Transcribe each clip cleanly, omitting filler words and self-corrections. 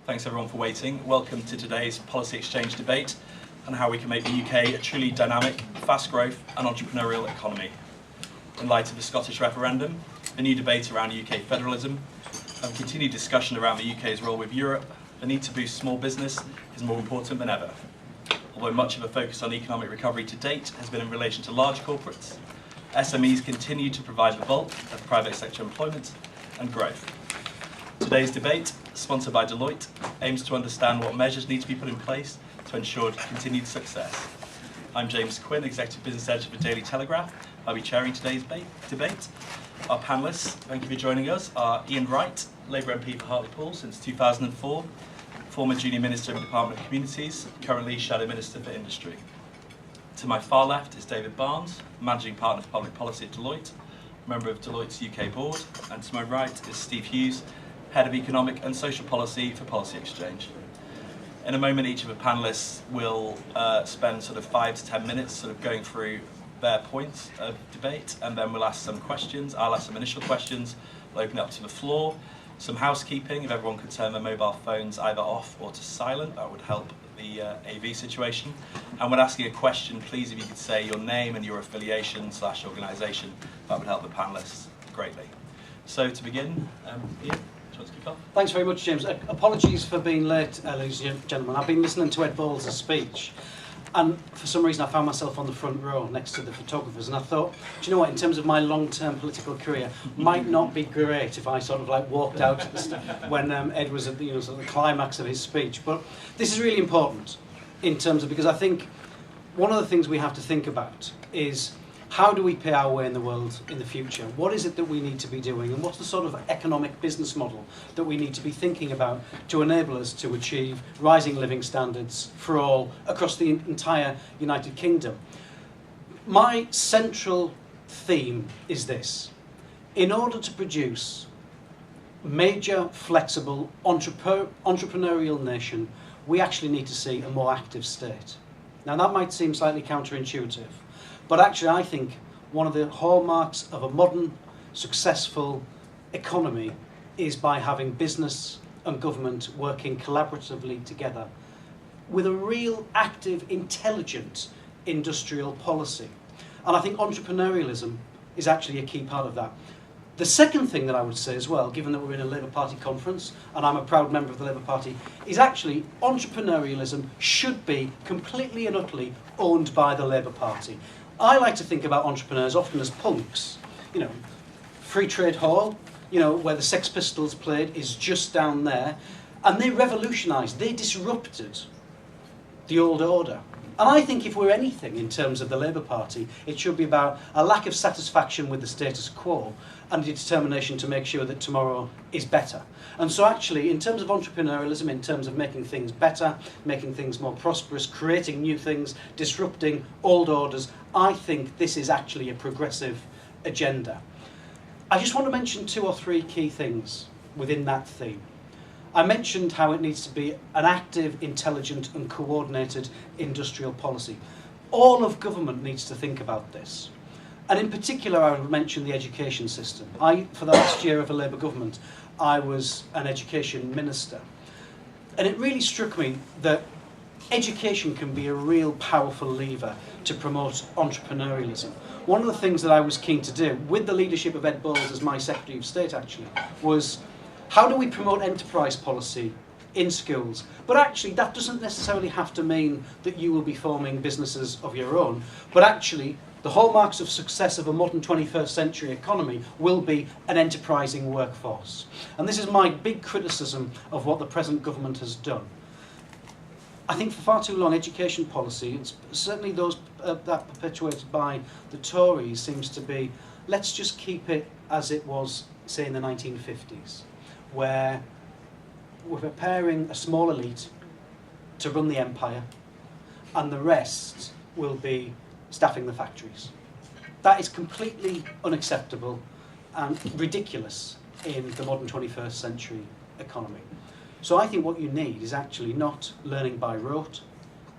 Thanks everyone for waiting. Welcome to today's policy exchange debate on how we can make the UK a truly dynamic, fast growth and entrepreneurial economy. In light of the Scottish referendum, the new debate around UK federalism, and continued discussion around the UK's role with Europe, the need to boost small business is more important than ever. Although much of a focus on economic recovery to date has been in relation to large corporates, SMEs continue to provide the bulk of private sector employment and growth. Today's debate, sponsored by Deloitte, aims to understand what measures need to be put in place to ensure continued success. I'm James Quinn, Executive Business Editor for Daily Telegraph. I'll be chairing today's debate. Our panellists, thank you for joining us, are Iain Wright, Labour MP for Hartlepool since 2004, former Junior Minister in the Department of Communities, currently Shadow Minister for Industry. To my far left is David Barnes, Managing Partner for Public Policy at Deloitte, member of Deloitte's UK board, and to my right is Steve Hughes, Head of Economic and Social Policy for Policy Exchange. In a moment, each of the panellists will spend sort of 5 to 10 minutes sort of going through their points of debate, and then we'll ask some questions. I'll ask some initial questions, we'll open it up to the floor. Some housekeeping, if everyone could turn their mobile phones either off or to silent, that would help the AV situation. And when asking a question, please if you could say your name and your affiliation / organisation, that would help the panellists greatly. So to begin, Iain. Thanks very much, James. Apologies for being late, ladies and gentlemen. I've been listening to Ed Bowles' speech, and for some reason I found myself on the front row next to the photographers, and I thought, do you know what, in terms of my long-term political career, might not be great if I sort of like walked out when Ed was at the, sort of the climax of his speech. But this is really important in terms of, because I think one of the things we have to think about is, how do we pay our way in the world in the future? What is it that we need to be doing? And what's the sort of economic business model that we need to be thinking about to enable us to achieve rising living standards for all across the entire United Kingdom? My central theme is this. In order to produce major, flexible, entrepreneurial nation, we actually need to see a more active state. Now that might seem slightly counterintuitive, but actually I think one of the hallmarks of a modern, successful economy is by having business and government working collaboratively together with a real active, intelligent industrial policy. And I think entrepreneurialism is actually a key part of that. The second thing that I would say as well, given that we're in a Labour Party conference, and I'm a proud member of the Labour Party, is actually entrepreneurialism should be completely and utterly owned by the Labour Party. I like to think about entrepreneurs often as punks. Free Trade Hall, where the Sex Pistols played, is just down there. And they revolutionised, they disrupted the old order. And I think if we're anything in terms of the Labour Party, it should be about a lack of satisfaction with the status quo and a determination to make sure that tomorrow is better. And so actually, in terms of entrepreneurialism, in terms of making things better, making things more prosperous, creating new things, disrupting old orders, I think this is actually a progressive agenda. I just want to mention 2 or 3 key things within that theme. I mentioned how it needs to be an active, intelligent and coordinated industrial policy. All of government needs to think about this. And in particular, I would mention the education system. For the last year of a Labour government, I was an education minister. And it really struck me that education can be a real powerful lever to promote entrepreneurialism. One of the things that I was keen to do, with the leadership of Ed Bowles as my Secretary of State actually, was how do we promote enterprise policy in schools? But actually that doesn't necessarily have to mean that you will be forming businesses of your own, but actually the hallmarks of success of a modern 21st century economy will be an enterprising workforce. And this is my big criticism of what the present government has done. I think for far too long education policy, it's certainly those that perpetuated by the Tories, seems to be, let's just keep it as it was, say, in the 1950s, where we're preparing a small elite to run the empire and the rest will be staffing the factories. That is completely unacceptable and ridiculous in the modern 21st century economy. So I think what you need is actually not learning by rote,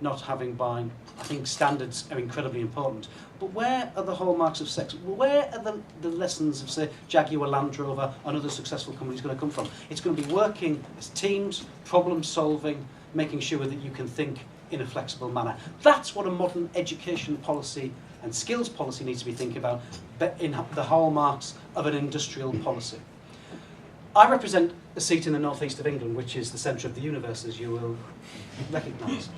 not having buying. I think standards are incredibly important. But where are the hallmarks of success? Where are the lessons of, say, Jaguar Land Rover and other successful companies going to come from? It's going to be working as teams, problem solving, making sure that you can think in a flexible manner. That's what a modern education policy and skills policy needs to be thinking about, but in the hallmarks of an industrial policy. I represent a seat in the northeast of England, which is the centre of the universe, as you will recognise.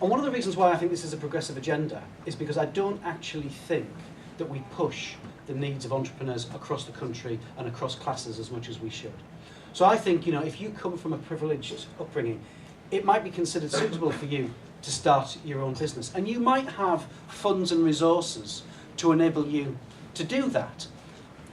And one of the reasons why I think this is a progressive agenda is because I don't actually think that we push the needs of entrepreneurs across the country and across classes as much as we should. So I think, you know, if you come from a privileged upbringing, it might be considered suitable for you to start your own business. And you might have funds and resources to enable you to do that.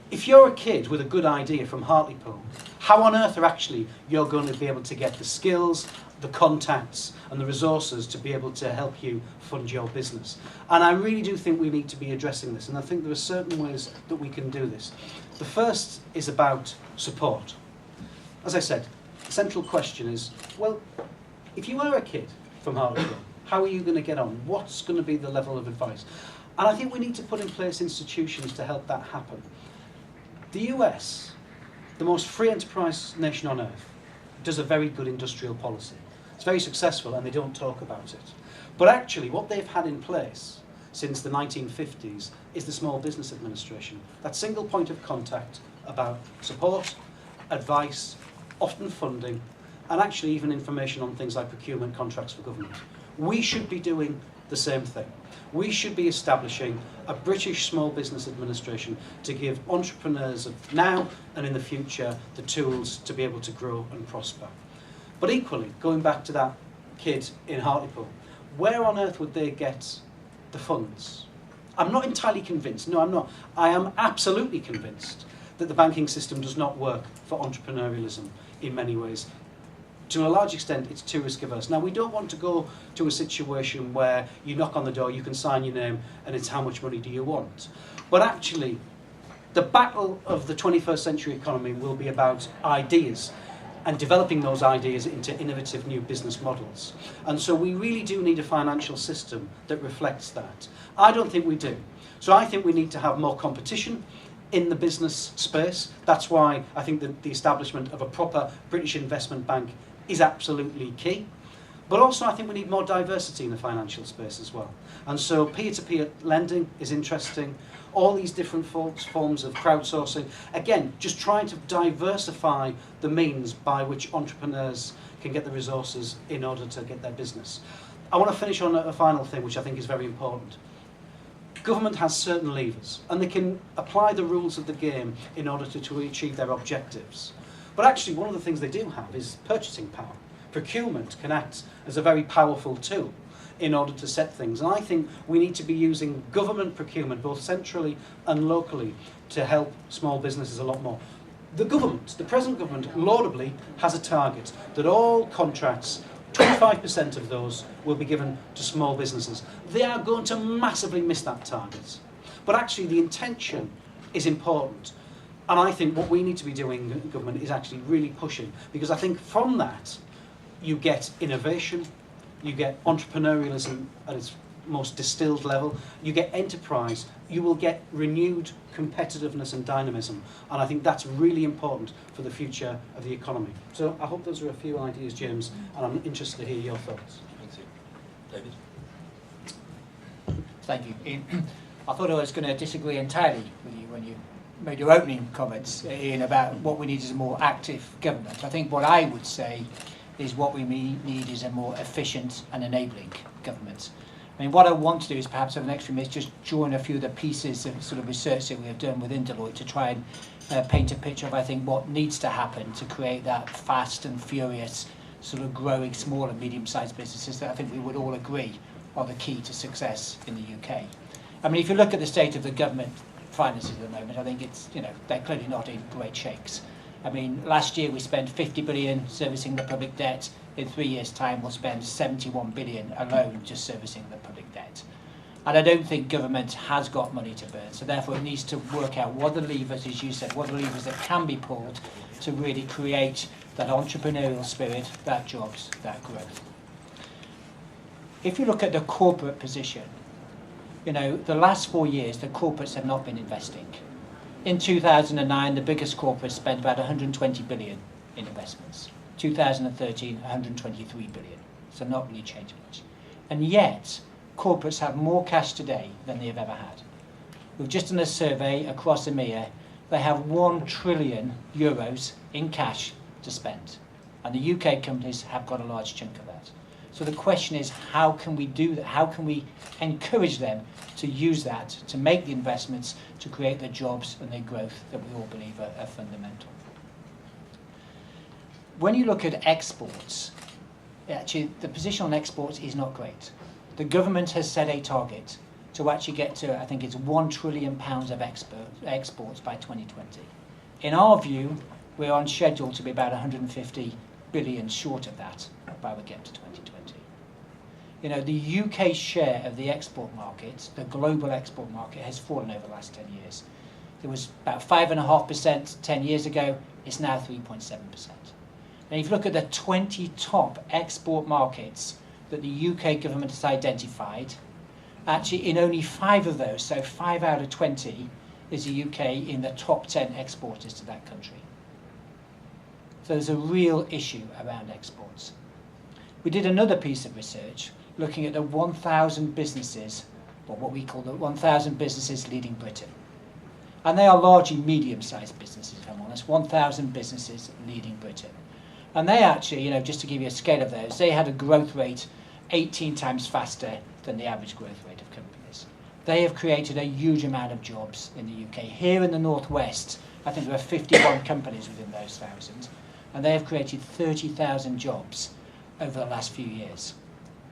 If you're a kid with a good idea from Hartlepool, how on earth are actually you're going to be able to get the skills, the contacts and the resources to be able to help you fund your business? And I really do think we need to be addressing this, and I think there are certain ways that we can do this. The first is about support. As I said, the central question is, well, if you are a kid from Hartlepool, how are you going to get on? What's going to be the level of advice? And I think we need to put in place institutions to help that happen. The US, the most free enterprise nation on earth, does a very good industrial policy. It's very successful and they don't talk about it. But actually what they've had in place since the 1950s is the Small Business Administration. That single point of contact about support, advice, often funding, and actually even information on things like procurement contracts for government. We should be doing the same thing. We should be establishing a British Small Business Administration to give entrepreneurs of now and in the future the tools to be able to grow and prosper. But equally, going back to that kid in Hartlepool, where on earth would they get the funds? I'm not entirely convinced. No, I'm not. I am absolutely convinced that the banking system does not work for entrepreneurialism in many ways. To a large extent, it's too risk averse. Now, we don't want to go to a situation where you knock on the door, you can sign your name, and it's how much money do you want. But actually, the battle of the 21st century economy will be about ideas and developing those ideas into innovative new business models. And so we really do need a financial system that reflects that. I don't think we do. So I think we need to have more competition in the business space. That's why I think that the establishment of a proper British investment bank is absolutely key. But also I think we need more diversity in the financial space as well. And so peer-to-peer lending is interesting. All these different forms of crowdsourcing. Again, just trying to diversify the means by which entrepreneurs can get the resources in order to get their business. I want to finish on a final thing which I think is very important. Government has certain levers and they can apply the rules of the game in order to achieve their objectives. But actually one of the things they do have is purchasing power. Procurement can act as a very powerful tool in order to set things. And I think we need to be using government procurement both centrally and locally to help small businesses a lot more. The government, the present government, laudably has a target that all contracts, 25% of those will be given to small businesses. They are going to massively miss that target. But actually the intention is important. And I think what we need to be doing in government is actually really pushing, because I think from that you get innovation, you get entrepreneurialism at its most distilled level, you get enterprise, you will get renewed competitiveness and dynamism. And I think that's really important for the future of the economy. So I hope those are a few ideas, James, and I'm interested to hear your thoughts. Thank you. David? Thank you, Ian. I thought I was going to disagree entirely with you when you made your opening comments, Ian, about what we need is a more active government. I think what I would say is what we need is a more efficient and enabling government. I mean, what I want to do is perhaps over the next few minutes just join a few of the pieces of sort of research that we have done within Deloitte to try and paint a picture of, I think, what needs to happen to create that fast and furious sort of growing small and medium-sized businesses that I think we would all agree are the key to success in the UK. I mean, if you look at the state of the government finances at the moment, I think it's, you know, they're clearly not in great shakes. I mean, last year we spent 50 billion servicing the public debt. In 3 years' time, we'll spend 71 billion alone just servicing the public debt. And I don't think government has got money to burn, so therefore it needs to work out what the levers, as you said, what are the levers that can be pulled to really create that entrepreneurial spirit, that jobs, that growth. if you look at the corporate position, you know, the last 4 years, the corporates have not been investing. In 2009, the biggest corporates spent about 120 billion in investments. 2013, 123 billion. So not really changed much. And yet, corporates have more cash today than they have ever had. We've just done a survey across EMEA. They have 1 trillion euros in cash to spend. And the UK companies have got a large chunk of that. So the question is, how can we do that? How can we encourage them to use that, to make the investments, to create the jobs and the growth that we all believe are fundamental? When you look at exports, actually the position on exports is not great. The government has set a target to actually get to, I think it's £1 trillion of exports by 2020. In our view, we're on schedule to be about 150 billion short of that by we get to 2020. You know, the UK share of the export market, the global export market, has fallen over the last 10 years. It was about 5.5% 10 years ago, it's now 3.7%. And if you look at the 20 top export markets that the UK government has identified, actually in only 5 of those, so 5 out of 20, is the UK in the top 10 exporters to that country. So there's a real issue around exports. We did another piece of research looking at the 1,000 businesses, or what we call the 1,000 businesses leading Britain. And they are largely medium-sized businesses, if I'm honest, 1,000 businesses leading Britain. And they actually, you know, just to give you a scale of those, they had a growth rate 18 times faster than the average growth rate of companies. They have created a huge amount of jobs in the UK. Here in the Northwest, I think there are 51 companies within those 1,000, and they have created 30,000 jobs over the last few years.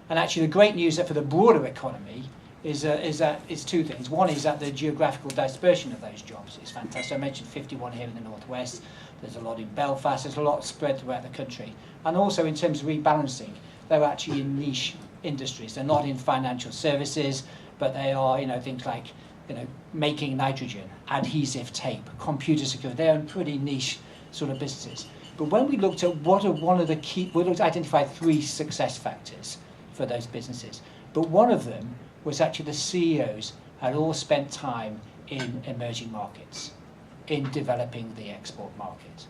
And actually the great news for the broader economy is 2 things. One is that the geographical dispersion of those jobs is fantastic. I mentioned 51 here in the Northwest. There's a lot in Belfast. There's a lot spread throughout the country. And also in terms of rebalancing, they're actually in niche industries. They're not in financial services, but they are, you know, things like, you know, making nitrogen, adhesive tape, computer security. They're in pretty niche sort of businesses. But when we looked at what are one of the key, we looked at identified 3 success factors for those businesses. But one of them was actually the CEOs had all spent time in emerging markets, in developing the export market.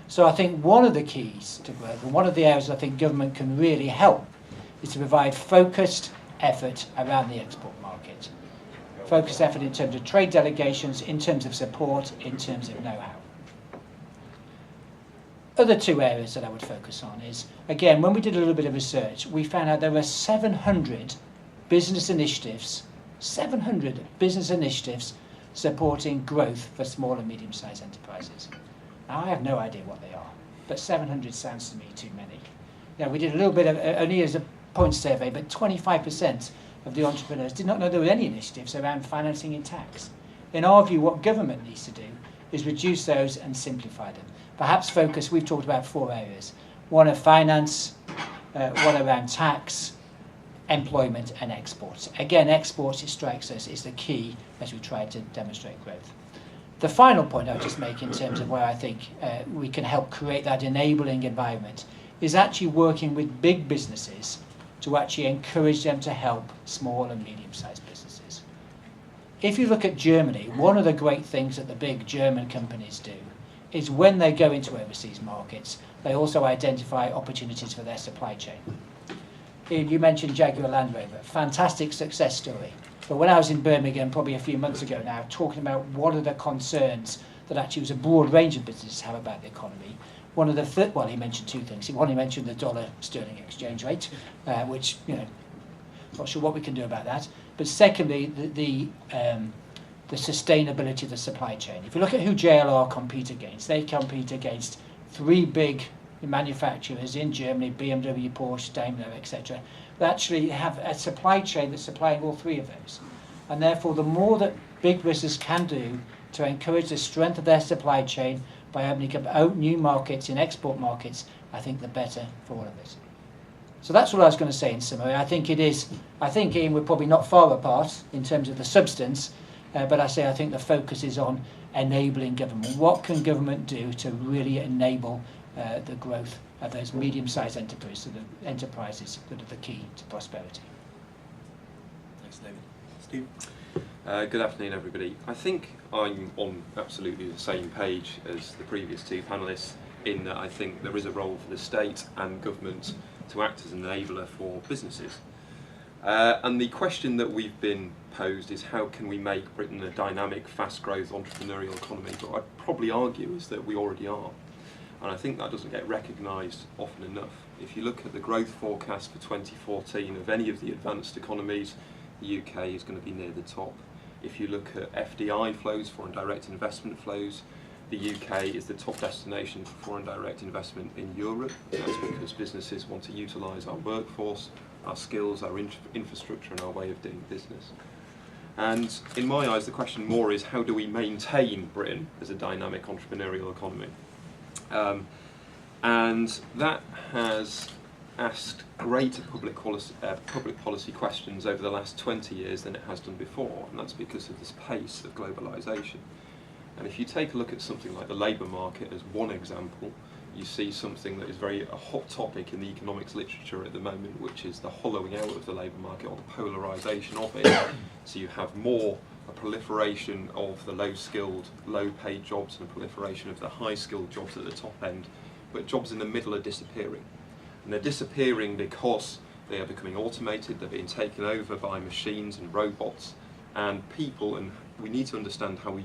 So I think one of the keys to growth, and one of the areas I think government can really help, is to provide focused effort around the export market. Focused effort in terms of trade delegations, in terms of support, in terms of know-how. Other 2 areas that I would focus on is, again, when we did a little bit of research, we found out there were 700 business initiatives, 700 business initiatives supporting growth for small and medium-sized enterprises. Now, I have no idea what they are, but 700 sounds to me too many. Now, we did a little bit of, only as a point survey, but 25% of the entrepreneurs did not know there were any initiatives around financing and tax. In our view, what government needs to do is reduce those and simplify them. Perhaps focus, we've talked about 4 areas. One of finance, one around tax, employment and exports. Again, exports, it strikes us, is the key as we try to demonstrate growth. The final point I would just make in terms of where I think we can help create that enabling environment is actually working with big businesses to actually encourage them to help small and medium-sized businesses. If you look at Germany, one of the great things that the big German companies do is when they go into overseas markets, they also identify opportunities for their supply chain. Iain, you mentioned Jaguar Land Rover, fantastic success story. But when I was in Birmingham probably a few months ago now, talking about what are the concerns that actually was a broad range of businesses have about the economy, one of the, well, he mentioned 2 things. One, he mentioned the dollar-sterling exchange rate, which, you know, not sure what we can do about that. But secondly, the sustainability of the supply chain. If you look at who JLR compete against, they compete against 3 big manufacturers in Germany, BMW, Porsche, Daimler, etc. They actually have a supply chain that's supplying all 3 of those. And therefore, the more that big business can do to encourage the strength of their supply chain by opening up new markets in export markets, I think the better for all of it. So that's what I was going to say in summary. I think Iain, we're probably not far apart in terms of the substance, but I think the focus is on enabling government. What can government do to really enable the growth of those medium-sized enterprises that are the key to prosperity? Steve? Good afternoon, everybody. I think I'm on absolutely the same page as the previous two panellists in that I think there is a role for the state and government to act as an enabler for businesses. And the question that we've been posed is how can we make Britain a dynamic, fast-growth entrepreneurial economy? But I'd probably argue is that we already are. And I think that doesn't get recognised often enough. If you look at the growth forecast for 2014 of any of the advanced economies, the UK is going to be near the top. If you look at FDI flows, foreign direct investment flows, the UK is the top destination for foreign direct investment in Europe. That's because businesses want to utilise our workforce, our skills, our infrastructure and our way of doing business. And in my eyes, the question more is how do we maintain Britain as a dynamic entrepreneurial economy? And that has asked greater public policy questions over the last 20 years than it has done before, and that's because of this pace of globalisation. And if you take a look at something like the labour market as one example, you see something that is a hot topic in the economics literature at the moment, which is the hollowing out of the labour market or the polarisation of it. So you have a proliferation of the low-skilled, low-paid jobs and a proliferation of the high-skilled jobs at the top end, but jobs in the middle are disappearing. And they're disappearing because they are becoming automated, they're being taken over by machines and robots and people, and we need to understand how we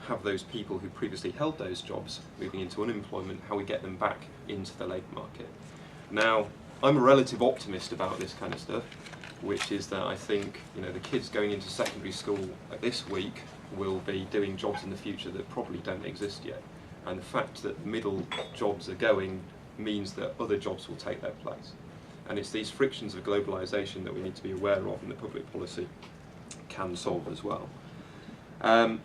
have those people who previously held those jobs moving into unemployment, how we get them back into the labour market. Now, I'm a relative optimist about this kind of stuff, which is that I think the kids going into secondary school this week will be doing jobs in the future that probably don't exist yet. And the fact that middle jobs are going means that other jobs will take their place. And it's these frictions of globalisation that we need to be aware of and that public policy can solve as well.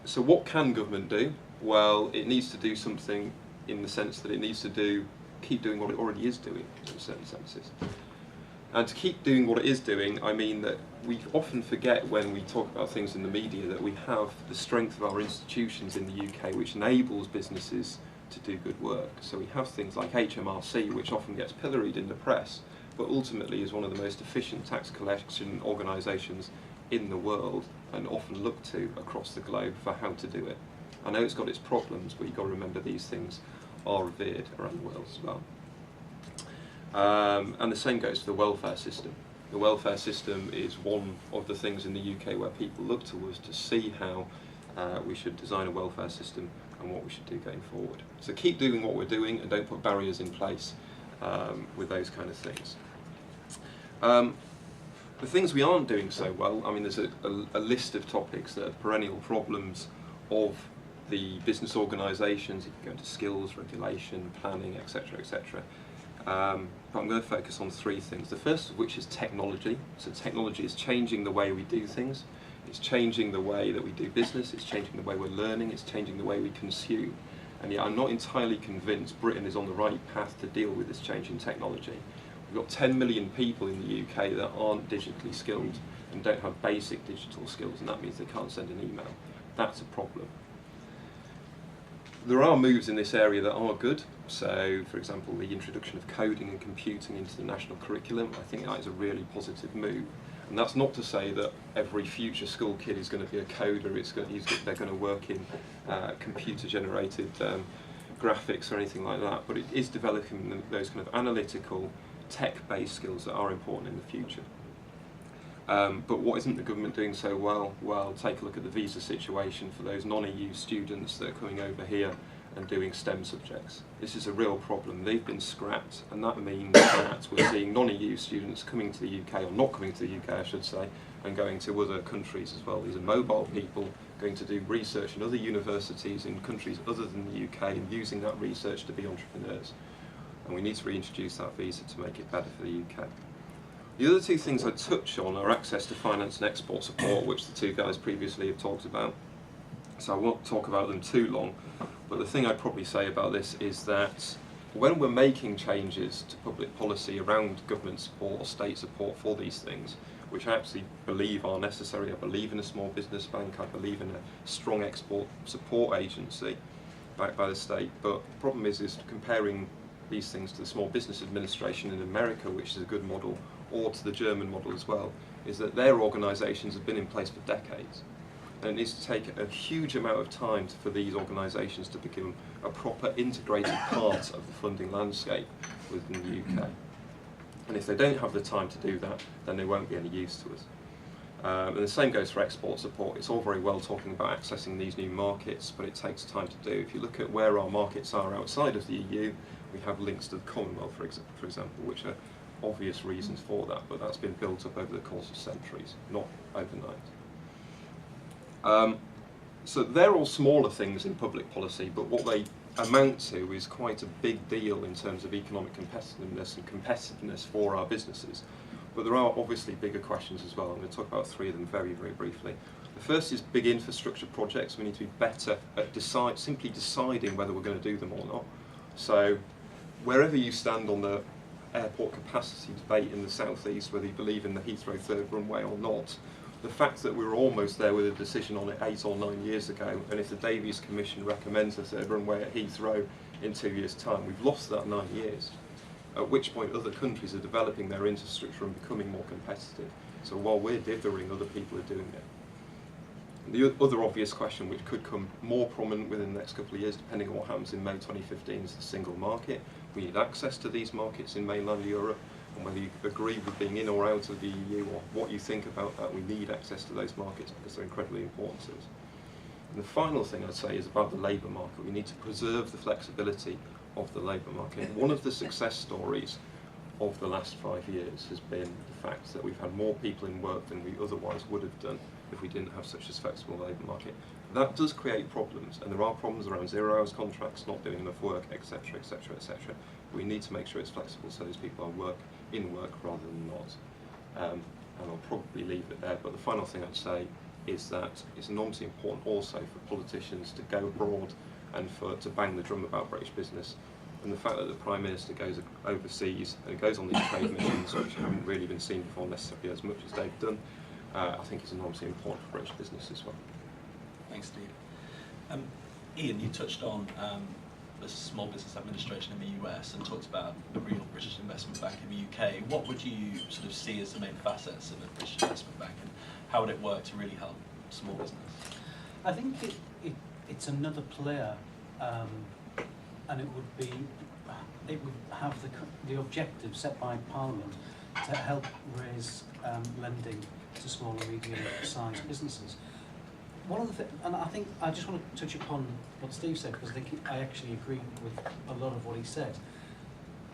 So what can government do? Well, it needs to do something in the sense that it needs to keep doing what it already is doing in certain senses. And to keep doing what it is doing, I mean that we often forget when we talk about things in the media that we have the strength of our institutions in the UK which enables businesses to do good work. So we have things like HMRC, which often gets pilloried in the press, but ultimately is one of the most efficient tax collection organisations in the world and often looked to across the globe for how to do it. I know it's got its problems, but you've got to remember these things are revered around the world as well. And the same goes for the welfare system. The welfare system is one of the things in the UK where people look to us to see how we should design a welfare system and what we should do going forward. So keep doing what we're doing and don't put barriers in place with those kind of things. The things we aren't doing so well, I mean there's a list of topics that are perennial problems of the business organisations. You can go into skills, regulation, planning, etc., etc. But I'm going to focus on three things. The first of which is technology. So technology is changing the way we do things. It's changing the way that we do business. It's changing the way we're learning. It's changing the way we consume. And yet I'm not entirely convinced Britain is on the right path to deal with this change in technology. We've got 10 million people in the UK that aren't digitally skilled and don't have basic digital skills, and that means they can't send an email. That's a problem. There are moves in this area that are good. So, for example, the introduction of coding and computing into the national curriculum, I think that is a really positive move. And that's not to say that every future school kid is going to be a coder, they're going to work in computer-generated graphics or anything like that, but it is developing those kind of analytical, tech-based skills that are important in the future. But what isn't the government doing so well? Well, take a look at the visa situation for those non-EU students that are coming over here and doing STEM subjects. This is a real problem. They've been scrapped, and that means that we're seeing non-EU students coming to the UK, or not coming to the UK I should say, and going to other countries as well. These are mobile people going to do research in other universities in countries other than the UK and using that research to be entrepreneurs. And we need to reintroduce that visa to make it better for the UK. The other two things I touch on are access to finance and export support, which the two guys previously have talked about. So I won't talk about them too long, but the thing I'd probably say about this is that when we're making changes to public policy around government support or state support for these things, which I actually believe are necessary, I believe in a small business bank, I believe in a strong export support agency backed by the state, but the problem is comparing these things to the Small Business Administration in America, which is a good model, or to the German model as well, is that their organisations have been in place for decades. And it needs to take a huge amount of time for these organisations to become a proper integrated part of the funding landscape within the UK. And if they don't have the time to do that, then they won't be any use to us. And the same goes for export support. It's all very well talking about accessing these new markets, but it takes time to do. If you look at where our markets are outside of the EU, we have links to the Commonwealth, for example, which are obvious reasons for that, but that's been built up over the course of centuries, not overnight. So they're all smaller things in public policy, but what they amount to is quite a big deal in terms of economic competitiveness for our businesses. But there are obviously bigger questions as well. I'm going to talk about three of them very, very briefly. The first is big infrastructure projects. We need to be better at simply deciding whether we're going to do them or not. So wherever you stand on the airport capacity debate in the southeast, whether you believe in the Heathrow third runway or not, the fact that we were almost there with a decision on it 8 or 9 years ago, and if the Davies Commission recommends a third runway at Heathrow in 2 years' time, we've lost that 9 years. At which point other countries are developing their infrastructure and becoming more competitive. So while we're dithering, other people are doing it. The other obvious question, which could come more prominent within the next couple of years, depending on what happens in May 2015, is the single market. We need access to these markets in mainland Europe, and whether you agree with being in or out of the EU or what you think about that, we need access to those markets because they're incredibly important to us. And the final thing I'd say is about the labour market. We need to preserve the flexibility of the labour market. One of the success stories of the last 5 years has been the fact that we've had more people in work than we otherwise would have done if we didn't have such a flexible labour market. That does create problems, and there are problems around 0 hours contracts, not doing enough work, etc., etc., etc. We need to make sure it's flexible so those people are in work rather than not. And I'll probably leave it there, but the final thing I'd say is that it's enormously important also for politicians to go abroad and to bang the drum about British business. And the fact that the Prime Minister goes overseas and goes on these trade missions, which haven't really been seen before necessarily as much as they've done, I think is enormously important for British business as well. Thanks, Steve. Iain, you touched on the Small Business Administration in the US and talked about a real British investment bank in the UK. What would you sort of see as the main facets of a British investment bank, and how would it work to really help small business? I think it's another player, and it would have the objective set by Parliament to help raise lending to small and medium-sized businesses. One of the and I think I just want to touch upon what Steve said, because I actually agree with a lot of what he said.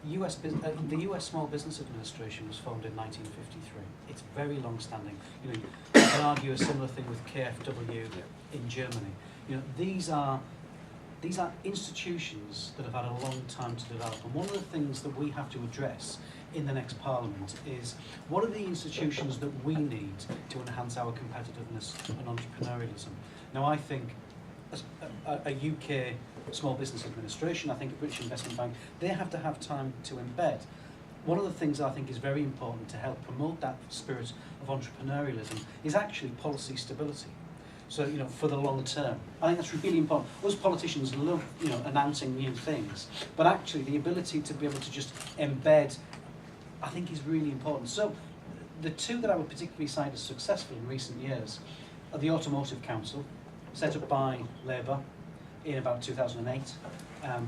The US Small Business Administration was formed in 1953. It's very long-standing. You know, you can argue a similar thing with KfW in Germany. You know, these are institutions that have had a long time to develop, and one of the things that we have to address in the next Parliament is what are the institutions that we need to enhance our competitiveness and entrepreneurialism. Now, I think a UK Small Business Administration, I think a British Investment Bank, they have to have time to embed. One of the things I think is very important to help promote that spirit of entrepreneurialism is actually policy stability. So, you know, for the long term, I think that's really important. Us politicians love, you know, announcing new things, but actually the ability to be able to just embed, I think, is really important. So, the two that I would particularly cite as successful in recent years are the Automotive Council, set up by Labour in about 2008,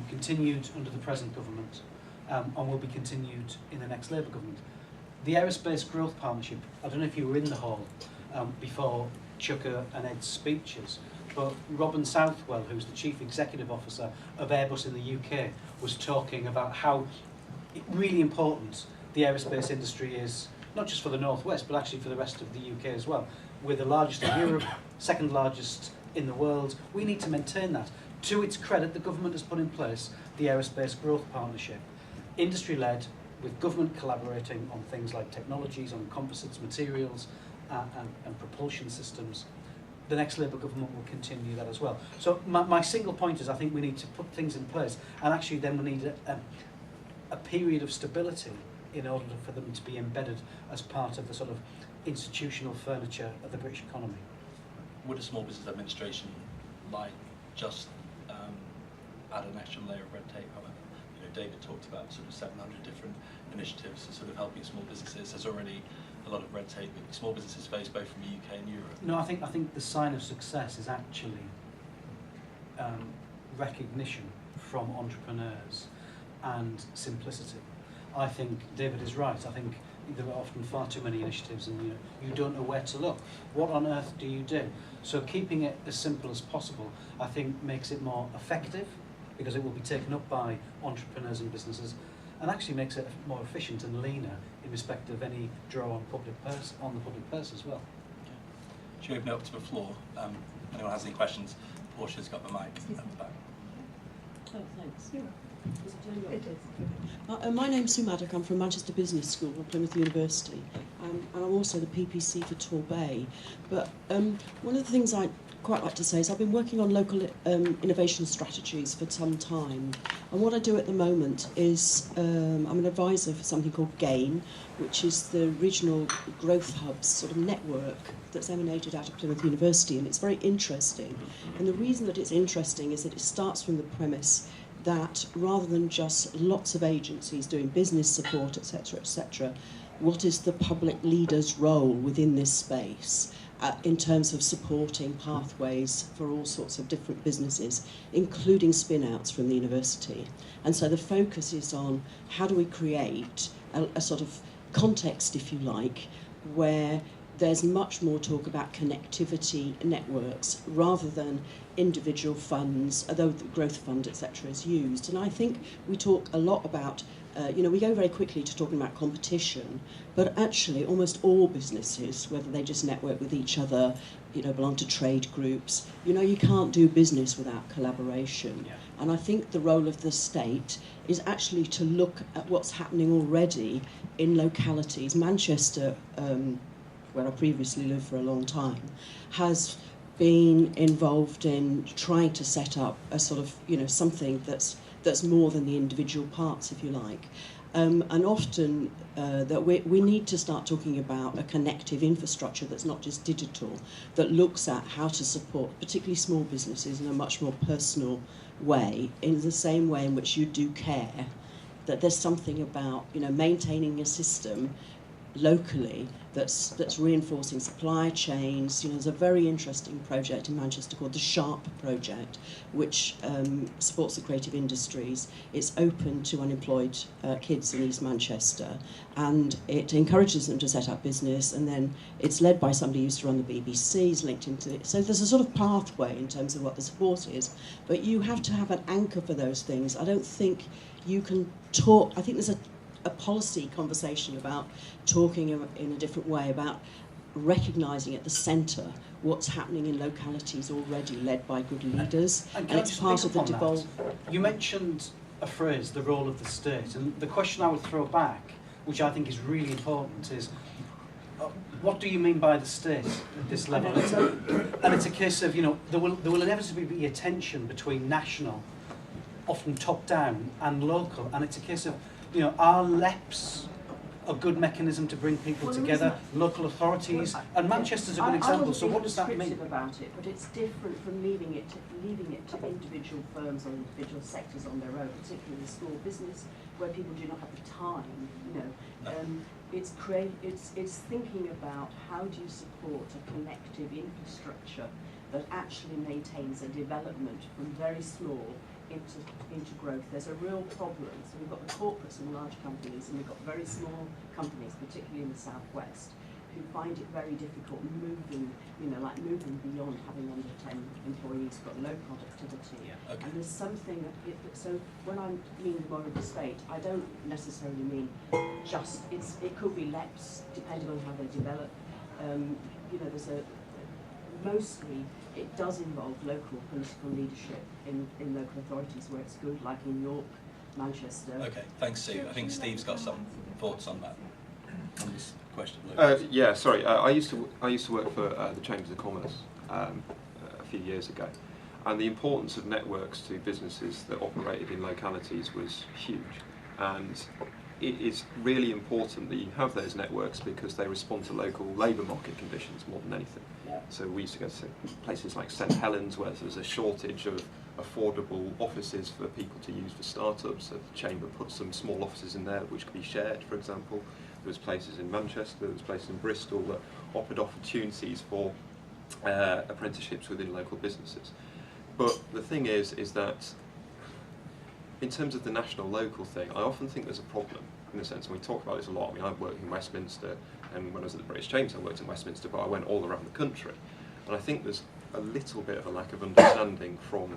continued under the present government, and will be continued in the next Labour government. The Aerospace Growth Partnership, I don't know if you were in the hall before Chucker and Ed's speeches, but Robin Southwell, who's the Chief Executive Officer of Airbus in the UK, was talking about how really important the aerospace industry is, not just for the Northwest, but actually for the rest of the UK as well. We're the largest in Europe, second largest in the world. We need to maintain that. To its credit, the government has put in place the Aerospace Growth Partnership, industry-led, with government collaborating on things like technologies, on composites, materials, and propulsion systems. The next Labour government will continue that as well. So my single point is I think we need to put things in place, and actually then we need a period of stability in order for them to be embedded as part of the sort of institutional furniture of the British economy. Would a Small Business Administration just add an extra layer of red tape, however? David talked about sort of 700 different initiatives for sort of helping small businesses. There's already a lot of red tape that small businesses face both from the UK and Europe. No, I think the sign of success is actually recognition from entrepreneurs and simplicity. I think David is right. I think there are often far too many initiatives and you don't know where to look. What on earth do you do? So keeping it as simple as possible, I think, makes it more effective, because it will be taken up by entrepreneurs and businesses, and actually makes it more efficient and leaner in respect of any draw on the public purse as well. Okay. Should we open it up to the floor? Anyone has any questions? Portia's got the mic at the back. Oh, thanks. Yeah. It is. My name's Sue Maddock. I'm from Manchester Business School at Plymouth University, and I'm also the PPC for Torbay. But one of the things I'd quite like to say is I've been working on local innovation strategies for some time, and what I do at the moment is I'm an advisor for something called GAIN, which is the regional growth hubs sort of network that's emanated out of Plymouth University, and it's very interesting. And the reason that it's interesting is that it starts from the premise that rather than just lots of agencies doing business support, etc., what is the public leader's role within this space in terms of supporting pathways for all sorts of different businesses, including spin-outs from the university. And so the focus is on how do we create a sort of context, if you like, where there's much more talk about connectivity networks rather than individual funds, although the growth fund, etc., is used. And I think we talk a lot about, we go very quickly to talking about competition, but actually almost all businesses, whether they just network with each other, belong to trade groups, you can't do business without collaboration. Yeah. And I think the role of the state is actually to look at what's happening already in localities. Manchester, where I previously lived for a long time, has been involved in trying to set up a sort of, something that's more than the individual parts, if you like. And often that we need to start talking about a connective infrastructure that's not just digital, that looks at how to support particularly small businesses in a much more personal way, in the same way in which you do care, that there's something about, maintaining a system locally that's reinforcing supply chains. There's a very interesting project in Manchester called the SHARP project, which supports the creative industries. It's open to unemployed kids in East Manchester, and it encourages them to set up business, and then it's led by somebody who used to run the BBC, is linked into it. So there's a sort of pathway in terms of what the support is, but you have to have an anchor for those things. I don't think you can talk, I think there's a policy conversation about talking in a different way, about recognising at the centre what's happening in localities already led by good leaders, and it's part of the devolve. You mentioned a phrase, the role of the state, and the question I would throw back, which I think is really important, is what do you mean by the state at this level? And it's a case of, there will inevitably be a tension between national, often top-down, and local, and it's a case of, are LEPs a good mechanism to bring people together, local authorities, and Manchester's a good example, so what does that mean? About it, but it's different from leaving it to individual firms or individual sectors on their own, particularly small business, where people do not have the time, it's thinking about how do you support a connective infrastructure that actually maintains a development from very small into growth. There's a real problem. So we've got the corporates and large companies, and we've got very small companies, particularly in the southwest, who find it very difficult moving beyond having under 10 employees, got low productivity. Yeah, okay. And there's something, so when I mean more of the state, I don't necessarily mean just, it could be LEPs, depending on how they develop. Mostly it does involve local political leadership in local authorities where it's good, like in York, Manchester. Okay, thanks, Sue. I think Steve's got some thoughts on that. On this question. I used to work for the Chambers of Commerce a few years ago, and the importance of networks to businesses that operated in localities was huge. And it is really important that you have those networks because they respond to local labour market conditions more than anything. Yeah. So we used to go to places like St Helens where there's a shortage of affordable offices for people to use for startups. So the Chamber put some small offices in there which could be shared, for example. There was places in Manchester, there was places in Bristol that offered opportunities for apprenticeships within local businesses. But the thing is that in terms of the national-local thing, I often think there's a problem in the sense, and we talk about this a lot. I mean, I've worked in Westminster, and when I was at the British Chamber, I worked in Westminster, but I went all around the country. And I think there's a little bit of a lack of understanding from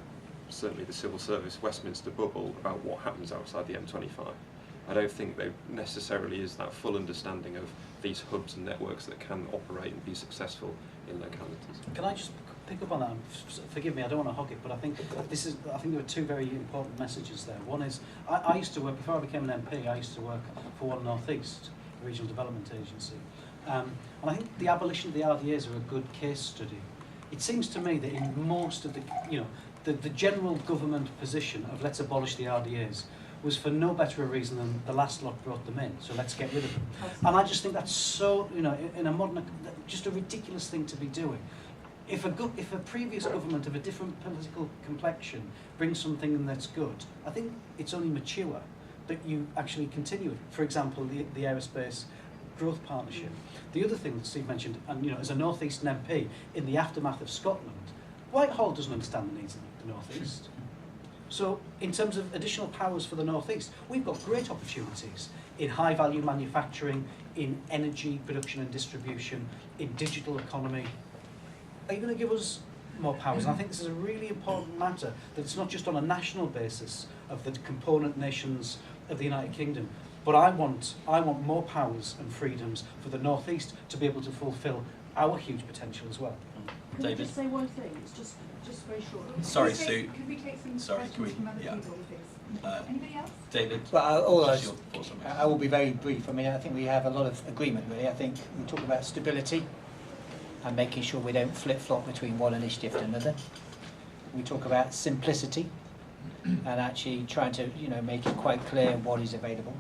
certainly the civil service Westminster bubble about what happens outside the M25. I don't think there necessarily is that full understanding of these hubs and networks that can operate and be successful in localities. Can I just pick up on that? Forgive me, I don't want to hog it, but I think there were two very important messages there. One is, I used to work, before I became an MP, I used to work for One North East, a regional development agency. And I think the abolition of the RDAs are a good case study. It seems to me that in most of the general government position of let's abolish the RDAs was for no better a reason than the last lot brought them in, so let's get rid of them. And I just think that's so, in a modern, just a ridiculous thing to be doing. If a previous government of a different political complexion brings something in that's good, I think it's only mature that you actually continue it. For example, the aerospace growth partnership. The other thing that Steve mentioned, and as a North Eastern MP, in the aftermath of Scotland, Whitehall doesn't understand the needs of the North East. So in terms of additional powers for the North East, we've got great opportunities in high value manufacturing, in energy production and distribution, in digital economy. Are you going to give us more powers? And I think this is a really important matter, that it's not just on a national basis of the component nations of the United Kingdom, but I want more powers and freedoms for the North East to be able to fulfil our huge potential as well. Can I just say one thing? It's just very short. Sorry, Sue. Could we take some Sorry, questions can we- from other yeah. people, please? Anybody else? David, Well, what's your thoughts on this? I will be very brief. I mean, I think we have a lot of agreement, really. I think we talk about stability and making sure we don't flip-flop between one initiative to another. We talk about simplicity and actually trying to, make it quite clear what is available.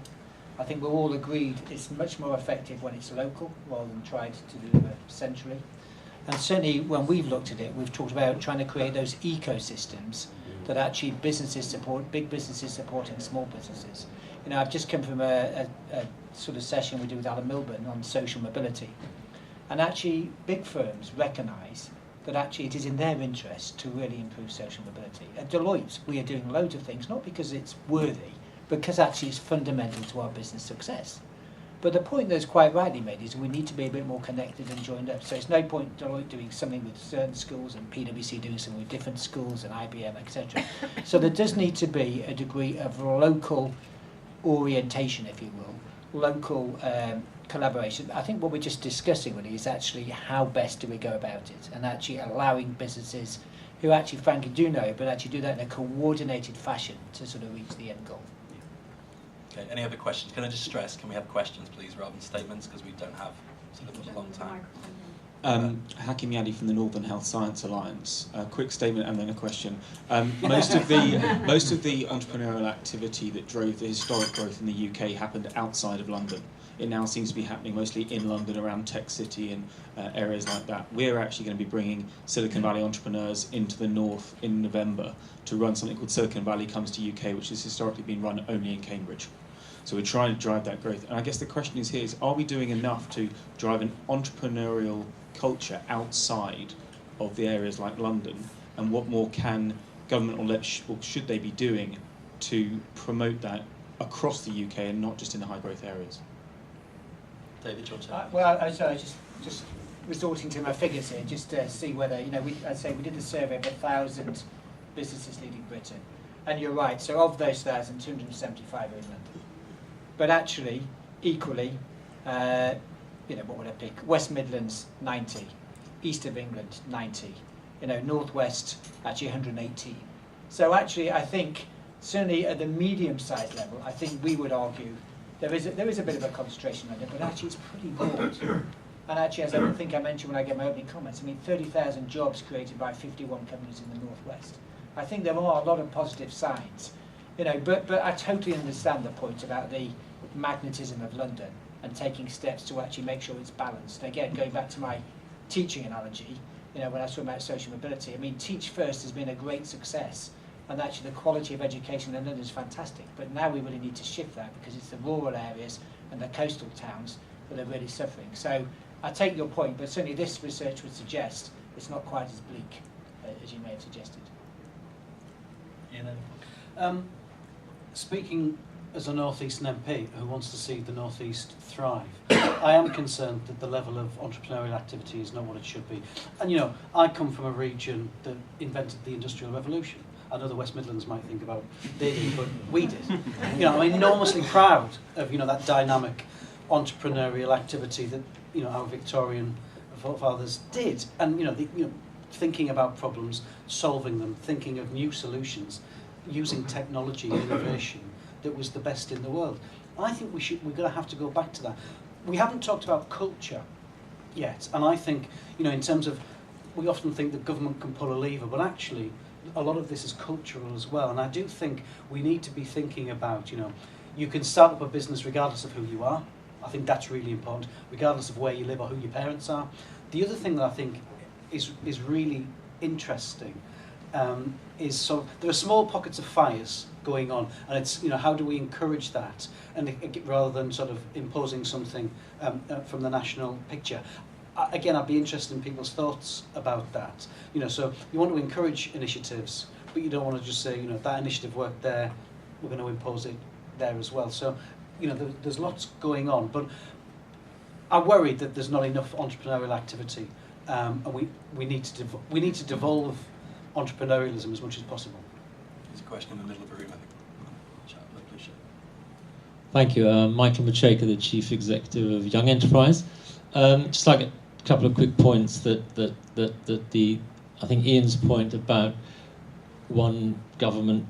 I think we're all agreed it's much more effective when it's local rather than tried to deliver centrally. And certainly when we've looked at it, we've talked about trying to create those ecosystems that actually businesses support, big businesses supporting small businesses. I've just come from a sort of session we did with Alan Milburn on social mobility. And actually big firms recognise that actually it is in their interest to really improve social mobility. At Deloitte, we are doing loads of things, not because it's worthy, but because actually it's fundamental to our business success. But the point that's quite rightly made is we need to be a bit more connected and joined up. So it's no point Deloitte doing something with certain schools and PwC doing something with different schools and IBM, etc. So there does need to be a degree of local orientation, if you will, local collaboration. I think what we're just discussing really is actually how best do we go about it, and actually allowing businesses who actually frankly do know, but actually do that in a coordinated fashion to sort of reach the end goal. Okay, any other questions? Can I just stress, can we have questions, please, rather than statements, because we don't have sort of a long time. Hakim Yadi from the Northern Health Science Alliance. A quick statement and then a question. Most of the entrepreneurial activity that drove the historic growth in the UK happened outside of London. It now seems to be happening mostly in London, around Tech City and areas like that. We're actually going to be bringing Silicon Valley entrepreneurs into the north in November to run something called Silicon Valley Comes to UK, which has historically been run only in Cambridge. So we're trying to drive that growth. And I guess the question is here is, are we doing enough to drive an entrepreneurial culture outside of the areas like London? And what more can government or should they be doing to promote that across the UK and not just in the high growth areas? David, your turn. Well, I was just resorting to my figures here, just to see whether, I'd say we did the survey of 1,000 businesses leading Britain. And you're right, so of those 1,000, 275 are in London. But actually, equally, what would I pick? West Midlands, 90. East of England, 90. Northwest, actually 118. So actually, I think, certainly at the medium-sized level, I think we would argue there is a bit of a concentration on it, but actually it's pretty broad. And actually, as I think I mentioned when I gave my opening comments, 30,000 jobs created by 51 companies in the Northwest. I think there are a lot of positive signs. But I totally understand the point about the magnetism of London and taking steps to actually make sure it's balanced. Again, going back to my teaching analogy, when I was talking about social mobility, Teach First has been a great success and actually the quality of education in London is fantastic. But now we really need to shift that, because it's the rural areas and the coastal towns that are really suffering. So I take your point, but certainly this research would suggest it's not quite as bleak as you may have suggested. Iain? Speaking as a North Eastern MP who wants to see the North East thrive, I am concerned that the level of entrepreneurial activity is not what it should be. And you know, I come from a region that invented the Industrial Revolution. I know the West Midlands might think about they did, but we did. You know, I'm enormously proud of, you know, that dynamic entrepreneurial activity that, you know, our Victorian forefathers did. And you know, thinking about problems, solving them, thinking of new solutions, using technology and innovation that was the best in the world. I think we're going to have to go back to that. We haven't talked about culture yet, and I think, you know, in terms of, we often think that government can pull a lever, but actually a lot of this is cultural as well. And I do think we need to be thinking about, you know, you can start up a business regardless of who you are. I think that's really important, regardless of where you live or who your parents are. The other thing that I think is really interesting is, so there are small pockets of fires going on, and it's, you know, how do we encourage that, and rather than sort of imposing something from the national picture. Again, I'd be interested in people's thoughts about that. You know, so you want to encourage initiatives, but you don't want to just say, you know, that initiative worked there, we're going to impose it there as well. So, you know, there's lots going on, but I'm worried that there's not enough entrepreneurial activity, and we need to devolve entrepreneurialism as much as possible. There's a question in the middle of the room, I think. Please. Thank you. Michael Machaker, the Chief Executive of Young Enterprise. Just like a couple of quick points that I think Ian's point about one government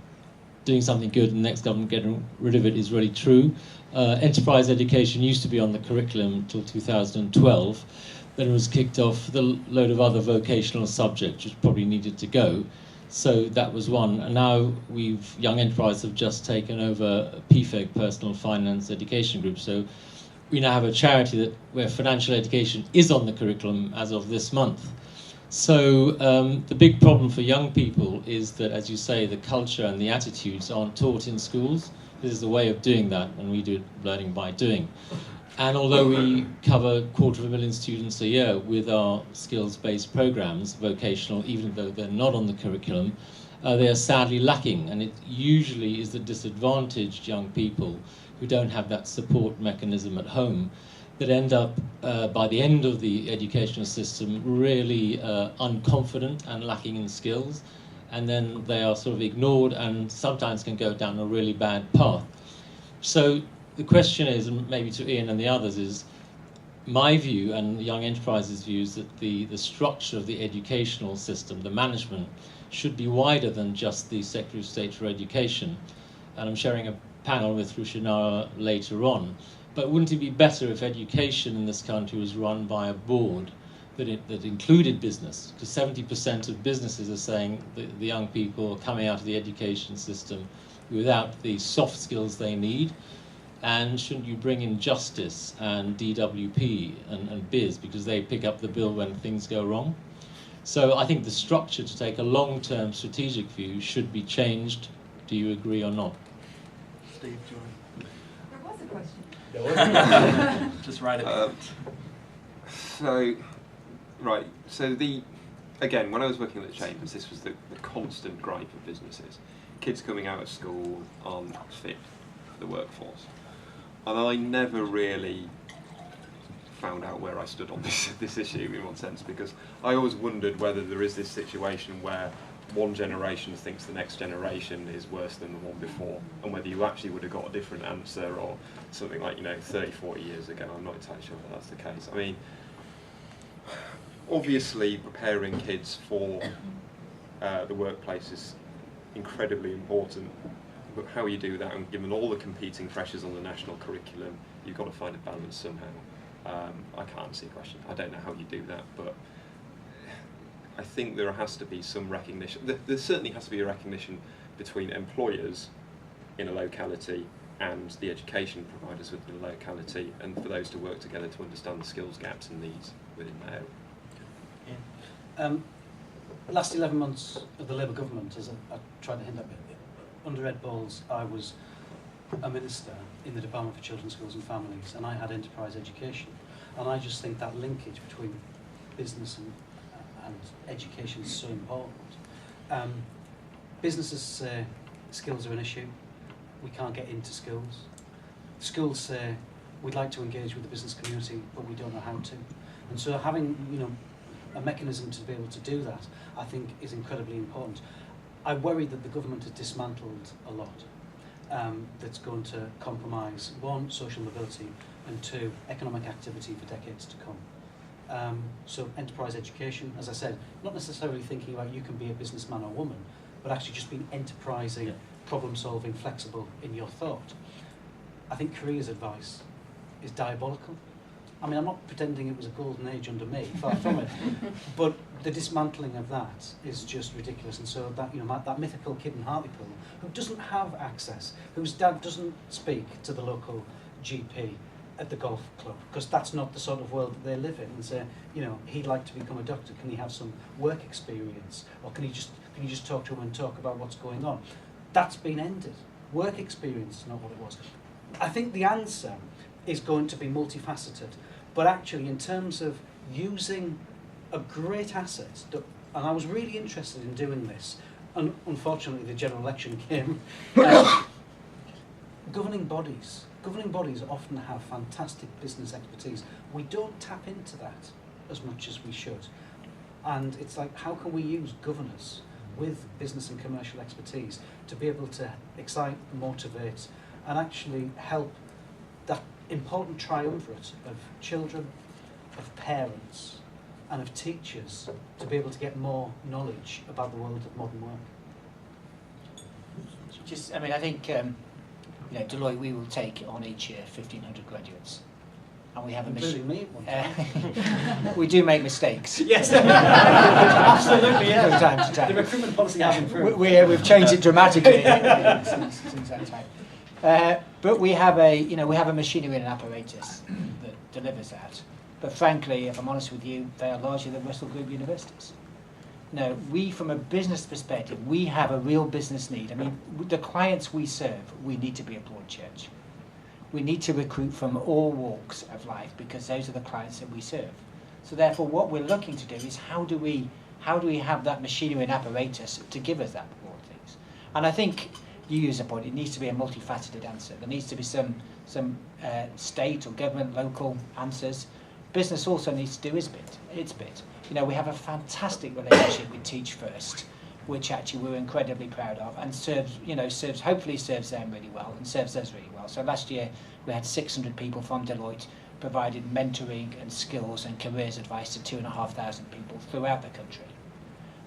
doing something good and the next government getting rid of it is really true. Enterprise education used to be on the curriculum until 2012. Then it was kicked off with a load of other vocational subjects which probably needed to go. So that was one. And now Young Enterprise have just taken over PFEG, Personal Finance Education Group. So we now have a charity where financial education is on the curriculum as of this month. So the big problem for young people is that, as you say, the culture and the attitudes aren't taught in schools. This is the way of doing that, and we do learning by doing. And although we cover 250,000 students a year with our skills-based programs, vocational, even though they're not on the curriculum, they are sadly lacking. And it usually is the disadvantaged young people who don't have that support mechanism at home that end up, by the end of the educational system, really unconfident and lacking in skills. And then they are sort of ignored and sometimes can go down a really bad path. So the question is, and maybe to Iain and the others, is my view and Young Enterprises' view is that the structure of the educational system, the management, should be wider than just the Secretary of State for Education. And I'm sharing a panel with Rushanara later on. But wouldn't it be better if education in this country was run by a board that included business? Because 70% of businesses are saying that the young people are coming out of the education system without the soft skills they need. And shouldn't you bring in justice and DWP and BIS, because they pick up the bill when things go wrong? So I think the structure, to take a long-term strategic view, should be changed. Do you agree or not? Steve, do you There was a question. want to just write it? Again, when I was working at the Chambers, this was the constant gripe of businesses. Kids coming out of school aren't fit for the workforce. And I never really found out where I stood on this issue in one sense, because I always wondered whether there is this situation where one generation thinks the next generation is worse than the one before, and whether you actually would have got a different answer or something like, 30, 40 years ago. I'm not entirely sure that that's the case. I mean, obviously preparing kids for the workplace is incredibly important, but how you do that, and given all the competing pressures on the national curriculum, you've got to find a balance somehow. I can't answer your question. I don't know how you do that, but I think there has to be some recognition. There certainly has to be a recognition between employers in a locality and the education providers within the locality, and for those to work together to understand the skills gaps and needs within that area. The last 11 months of the Labour government, as I tried to hint at, under Ed Balls, I was a minister in the Department for Children, Schools and Families, and I had enterprise education. And I just think that linkage between business and education is so important. Businesses say skills are an issue, we can't get into schools. Schools say we'd like to engage with the business community, but we don't know how to. And so having, a mechanism to be able to do that, I think, is incredibly important. I worry that the government has dismantled a lot that's going to compromise, one, social mobility, and two, economic activity for decades to come. So enterprise education, as I said, not necessarily thinking about you can be a businessman or woman, but actually just being enterprising, problem-solving, flexible in your thought. I think careers advice is diabolical. I mean, I'm not pretending it was a golden age under me, far from it, but the dismantling of that is just ridiculous. And so that, that mythical kid in Hartlepool who doesn't have access, whose dad doesn't speak to the local GP at the golf club, because that's not the sort of world that they live in, and say, he'd like to become a doctor, can he have some work experience, or can you just talk to him and talk about what's going on? That's been ended. Work experience is not what it was. I think the answer is going to be multifaceted, but actually in terms of using a great asset, and I was really interested in doing this, and unfortunately the general election came. Governing bodies often have fantastic business expertise. We don't tap into that as much as we should. And it's like, how can we use governors with business and commercial expertise to be able to excite, motivate, and actually help that important triumvirate of children, of parents, and of teachers to be able to get more knowledge about the world of modern work? I think, Deloitte, we will take on each year 1,500 graduates. And we have Including me at one time. we do make mistakes. Yes, absolutely, yeah. From time to time. The recruitment policy has improved. We've changed it dramatically since that time. But we have a machinery and an apparatus that delivers that. But frankly, if I'm honest with you, they are largely the Russell Group universities. No, we, from a business perspective, we have a real business need. I mean, the clients we serve, we need to be a broad church. We need to recruit from all walks of life because those are the clients that we serve. So therefore, what we're looking to do is how do we have that machinery and apparatus to give us that broad things? And I think you use a point. It needs to be a multifaceted answer. There needs to be some state or government, local answers. Business also needs to do its bit. We have a fantastic relationship with Teach First, which actually we're incredibly proud of, and hopefully serves them really well and serves us really well. So last year we had 600 people from Deloitte provided mentoring and skills and careers advice to 2,500 people throughout the country.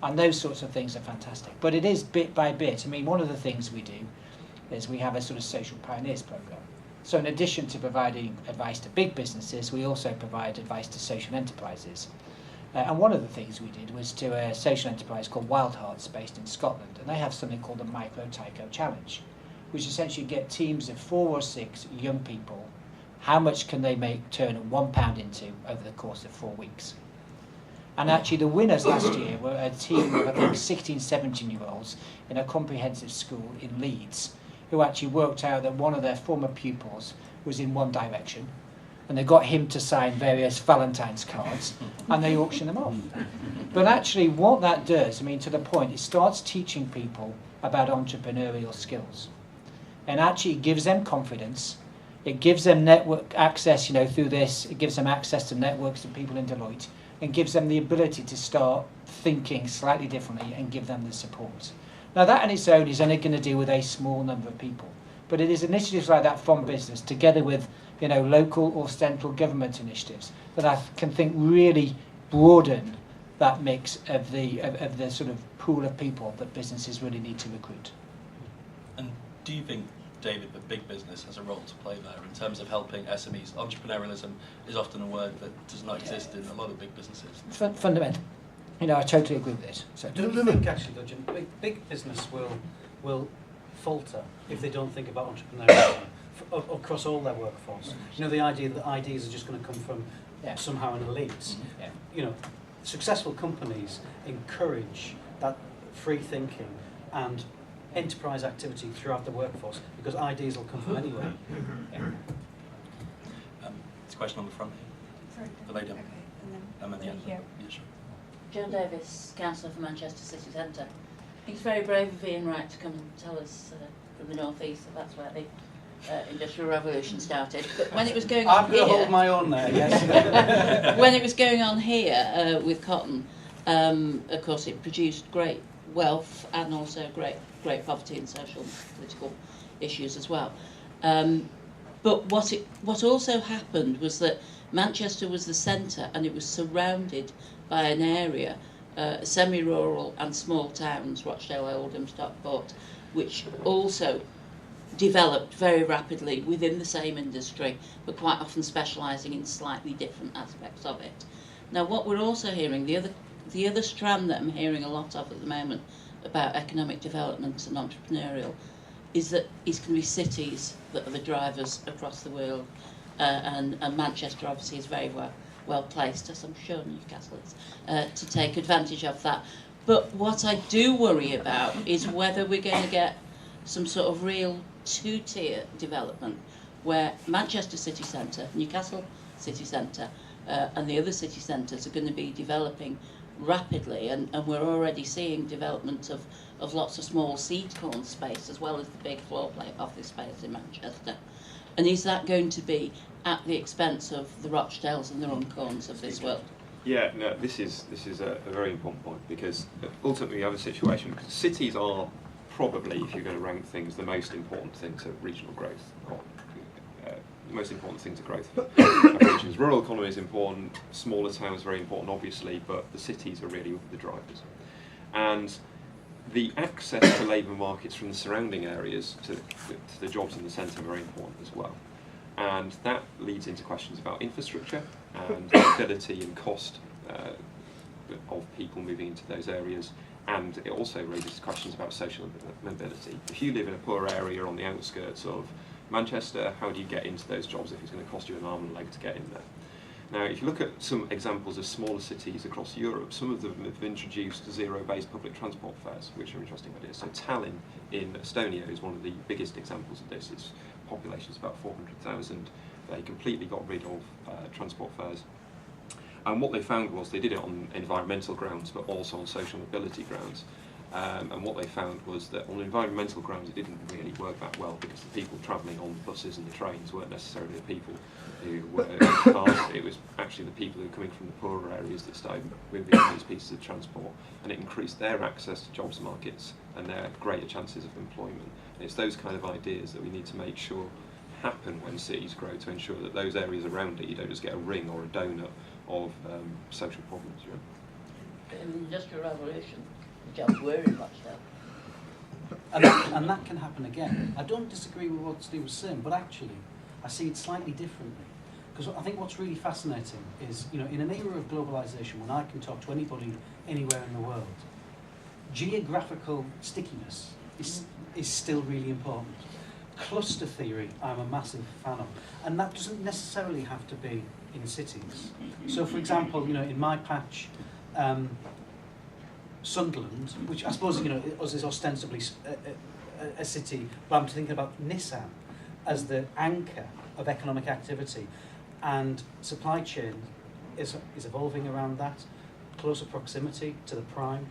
And those sorts of things are fantastic. But it is bit by bit. I mean, one of the things we do is we have a sort of social pioneers program. So in addition to providing advice to big businesses, we also provide advice to social enterprises. And one of the things we did was to a social enterprise called Wild Hearts based in Scotland, and they have something called the Micro Tyco Challenge, which essentially get teams of 4 or 6 young people, how much can they turn £1 into over the course of 4 weeks. And actually the winners last year were a team of I think 16, 17-year-olds in a comprehensive school in Leeds, who actually worked out that one of their former pupils was in one direction, and they got him to sign various Valentine's cards, and they auctioned them off. But actually what that does, to the point, it starts teaching people about entrepreneurial skills. And actually it gives them confidence, it gives them network access, through this, it gives them access to networks and people in Deloitte, and gives them the ability to start thinking slightly differently and give them the support. Now that on its own is only going to deal with a small number of people. But it is initiatives like that from business, together with local or central government initiatives, that I can think really broaden that mix of the sort of pool of people that businesses really need to recruit. And do you think, David, that big business has a role to play there in terms of helping SMEs? Entrepreneurialism is often a word that does not exist in a lot of big businesses. Fundamental. I totally agree with it. So, do you think actually, though, Jim, big business will falter if they don't think about entrepreneurialism across all their workforce? The idea that ideas are just going to come from somehow an elite. successful companies encourage that free thinking and enterprise activity throughout the workforce, because ideas will come from anywhere. It's a question on the front here. Sorry. The lady on. Okay, and then At the end. here. Yeah, sure. Joan Davis, Councillor for Manchester City Centre. I think it's very brave of Iain Wright to come and tell us from the North East that that's where the Industrial Revolution started. But when it was going on I'm going to hold my own there, yes. when it was going on here with cotton, of course it produced great wealth and also great poverty and social and political issues as well. But what also happened was that Manchester was the centre, and it was surrounded by an area, semi-rural and small towns, Rochdale, Oldham, Stockport, which also developed very rapidly within the same industry, but quite often specialising in slightly different aspects of it. Now, what we're also hearing, the other strand that I'm hearing a lot of at the moment about economic development and entrepreneurial, is that it's going to be cities that are the drivers across the world, and Manchester obviously is very well placed, as I'm sure Newcastle is, to take advantage of that. But what I do worry about is whether we're going to get some sort of real two-tier development, where Manchester city centre, Newcastle city centre, and the other city centres are going to be developing rapidly, and we're already seeing development of lots of small seed corn space as well as the big floor plate office space in Manchester. And is that going to be at the expense of the Rochdales and the Runcorns of this world? Yeah, no, this is a very important point, because ultimately we have a situation, because cities are probably, if you're going to rank things, the most important thing to regional growth, or the most important thing to growth of regions. Rural economy is important, smaller towns very important obviously, but the cities are really the drivers. And the access to labour markets from the surrounding areas to the jobs in the centre are very important as well. And that leads into questions about infrastructure and the ability and cost of people moving into those areas. And it also raises questions about social mobility. If you live in a poor area on the outskirts of Manchester, how do you get into those jobs if it's going to cost you an arm and a leg to get in there? Now, if you look at some examples of smaller cities across Europe, some of them have introduced zero-based public transport fares, which are interesting ideas. So Tallinn in Estonia is one of the biggest examples of this. Its population is about 400,000. They completely got rid of transport fares. And what they found was they did it on environmental grounds, but also on social mobility grounds. And what they found was that on environmental grounds it didn't really work that well, because the people travelling on the buses and the trains weren't necessarily the people who were in cars. It was actually the people who were coming from the poorer areas that started moving on these pieces of transport, and it increased their access to jobs markets and their greater chances of employment. And it's those kind of ideas that we need to make sure happen when cities grow, to ensure that those areas around it, you don't just get a ring or a donut of social problems. You know? In the Industrial Revolution, the jobs were in Rochdale. And that can happen again. I don't disagree with what Steve was saying, but actually I see it slightly differently. Because I think what's really fascinating is, you know, in an era of globalisation, when I can talk to anybody anywhere in the world, geographical stickiness is still really important. Cluster theory, I'm a massive fan of, and that doesn't necessarily have to be in cities. So, for example, you know, in my patch, Sunderland, which I suppose, you know, is ostensibly a city, but I'm thinking about Nissan as the anchor of economic activity, and supply chain is evolving around that, closer proximity to the prime,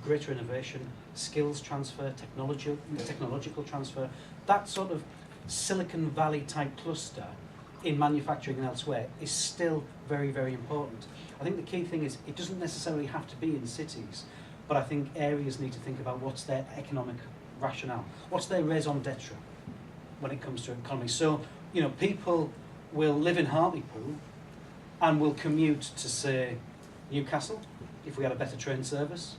greater innovation, skills transfer, technological transfer, that sort of Silicon Valley type cluster in manufacturing and elsewhere is still very, very important. I think the key thing is it doesn't necessarily have to be in cities, but I think areas need to think about what's their economic rationale, what's their raison d'etre when it comes to economy. So, you know, people will live in Hartlepool and will commute to, say, Newcastle if we had a better train service,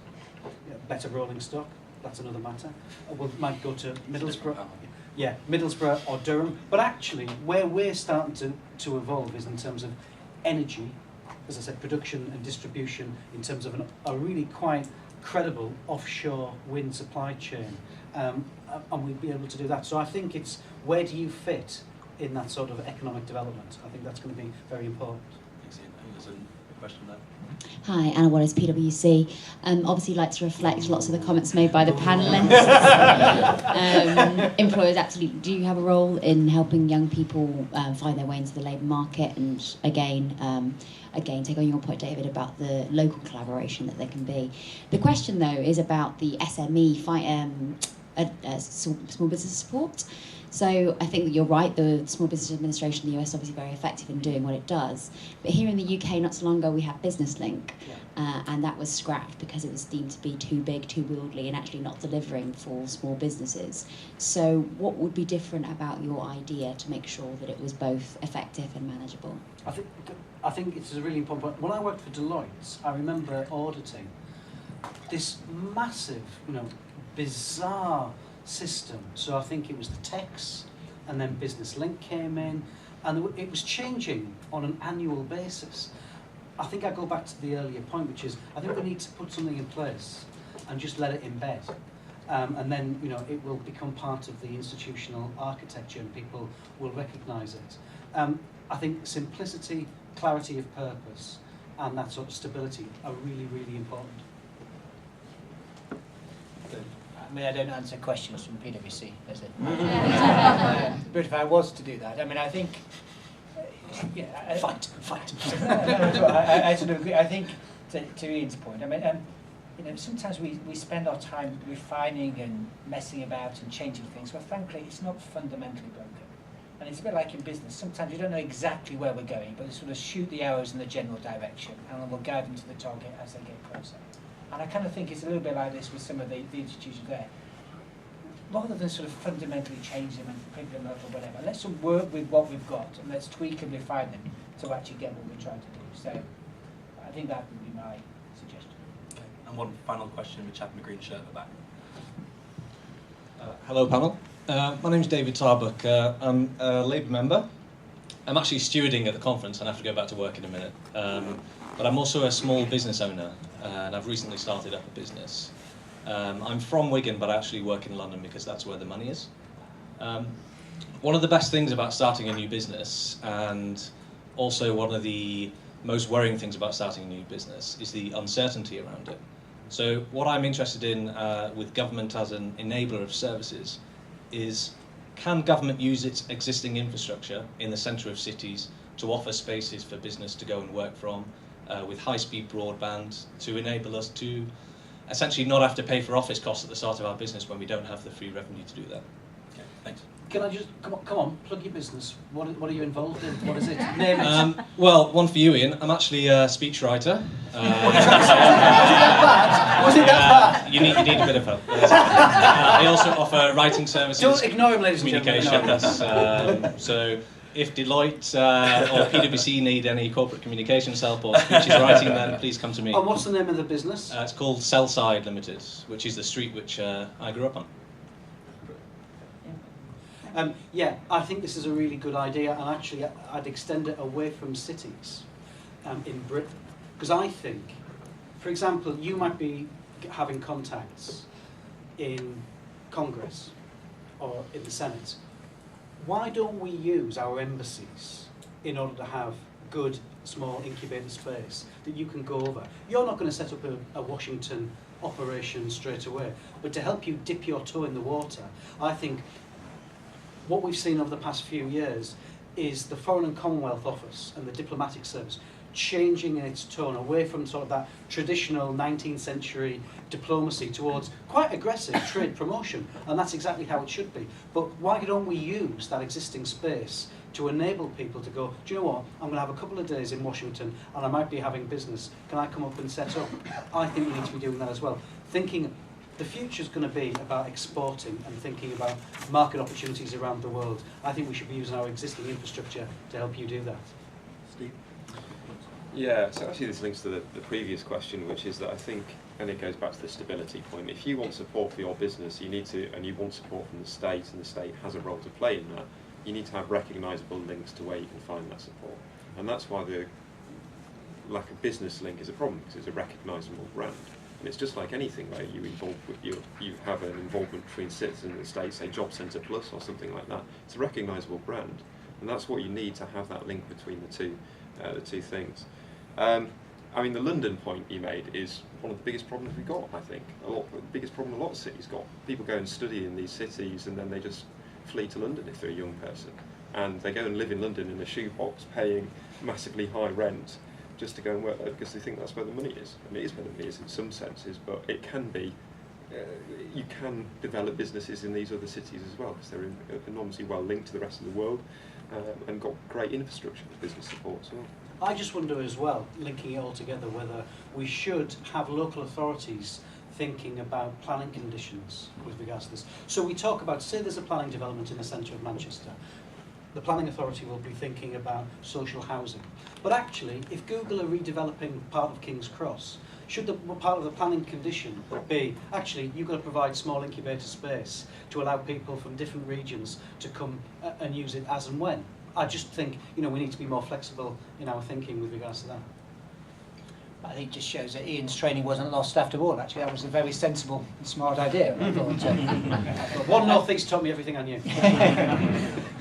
better rolling stock, that's another matter. We might go to Middlesbrough. Yeah, Middlesbrough or Durham. But actually, where we're starting to evolve is in terms of energy, as I said, production and distribution, in terms of a really quite credible offshore wind supply chain. And we'll be able to do that. So I think it's, where do you fit in that sort of economic development? I think that's going to be very important. Thanks, Iain. I think there's question there. Hi, Anna Wallace, PwC. Obviously, like to reflect lots of the comments made by the panellists. Employers, absolutely, do have a role in helping young people find their way into the labour market, and again, take on your point, David, about the local collaboration that there can be. The question, though, is about the SME small business support. So I think that you're right, the Small Business Administration in the US is obviously very effective in doing what it does. But here in the UK, not so long ago, we had Business Link, and that was scrapped because it was deemed to be too big, too wieldy, and actually not delivering for small businesses. So what would be different about your idea to make sure that it was both effective and manageable? I think it's a really important point. When I worked for Deloitte, I remember auditing this massive, bizarre system. So I think it was the TEX, and then Business Link came in, and it was changing on an annual basis. I think I go back to the earlier point, which is I think we need to put something in place and just let it embed, and then it will become part of the institutional architecture, and people will recognise it. I think simplicity, clarity of purpose, and that sort of stability are really, really important. I mean, I don't answer questions from PwC, is it? But if I was to do that, I mean, I think... Fight. I sort of agree. I think, to Ian's point, I mean, sometimes we spend our time refining and messing about and changing things, but frankly, it's not fundamentally broken. And it's a bit like in business. Sometimes you don't know exactly where we're going, but they sort of shoot the arrows in the general direction, and then we'll guide them to the target as they get closer. And I kind of think it's a little bit like this with some of the institutions there. Rather than sort of fundamentally change them and pick them up or whatever, let's work with what we've got and let's tweak and refine them to actually get what we're trying to do. So I think that would be my suggestion. Okay. And one final question, the chap in the green shirt at the back. Hello, panel. My name's David Tarbuck. I'm a Labour member. I'm actually stewarding at the conference and I have to go back to work in a minute. But I'm also a small business owner, and I've recently started up a business. I'm from Wigan, but I actually work in London because that's where the money is. One of the best things about starting a new business, and also one of the most worrying things about starting a new business, is the uncertainty around it. So what I'm interested in with government as an enabler of services is, can government use its existing infrastructure in the centre of cities to offer spaces for business to go and work from, with high-speed broadband, to enable us to essentially not have to pay for office costs at the start of our business when we don't have the free revenue to do that? Okay, thanks. Can I just, come on, plug your business. What are you involved in? What is it? Name it. Well, one for you, Ian. I'm actually a speechwriter. Was it that bad? You need a bit of help. I also offer writing services. Don't ignore him, ladies and gentlemen. Communications. So if Deloitte or PwC need any corporate communications help or speeches writing, then please come to me. And what's the name of the business? It's called Sellside Limited, which is the street which I grew up on. Yeah, I think this is a really good idea, and actually I'd extend it away from cities in Britain. Because I think, for example, you might be having contacts in Congress or in the Senate. Why don't we use our embassies in order to have good, small incubator space that you can go over? You're not going to set up a Washington operation straight away, but to help you dip your toe in the water, I think what we've seen over the past few years is the Foreign and Commonwealth Office and the Diplomatic Service changing in its tone away from sort of that traditional 19th century diplomacy towards quite aggressive trade promotion, and that's exactly how it should be. But why don't we use that existing space to enable people to go, do you know what, I'm going to have a couple of days in Washington and I might be having business, can I come up and set up? I think we need to be doing that as well. Thinking the future's going to be about exporting and thinking about market opportunities around the world. I think we should be using our existing infrastructure to help you do that. Steve? Yeah, so actually this links to the previous question, which is that I think, and it goes back to the stability point, if you want support for your business, you need to, and you want support from the state, and the state has a role to play in that, you need to have recognisable links to where you can find that support. And that's why the lack of business link is a problem, because it's a recognisable brand. And it's just like anything where you have an involvement between citizens and the state, say Job Centre Plus or something like that. It's a recognisable brand, and that's what you need to have that link between the two things. I mean, the London point you made is one of the biggest problems we've got, I think. The biggest problem a lot of cities got. People go and study in these cities and then they just flee to London if they're a young person. And they go and live in London in a shoebox, paying massively high rent just to go and work there because they think that's where the money is. And it is where the money is in some senses, but it can be, you can develop businesses in these other cities as well because they're enormously well linked to the rest of the world and got great infrastructure for business support as well. I just wonder as well, linking it all together, whether we should have local authorities thinking about planning conditions with regards to this. So we talk about, say there's a planning development in the centre of Manchester, the planning authority will be thinking about social housing. But actually, if Google are redeveloping part of King's Cross, should the part of the planning condition be, actually, you've got to provide small incubator space to allow people from different regions to come and use it as and when? I just think, you know, we need to be more flexible in our thinking with regards to that. I think it just shows that Ian's training wasn't lost after all. Actually, that was a very sensible and smart idea. I thought, One North East taught me everything I knew.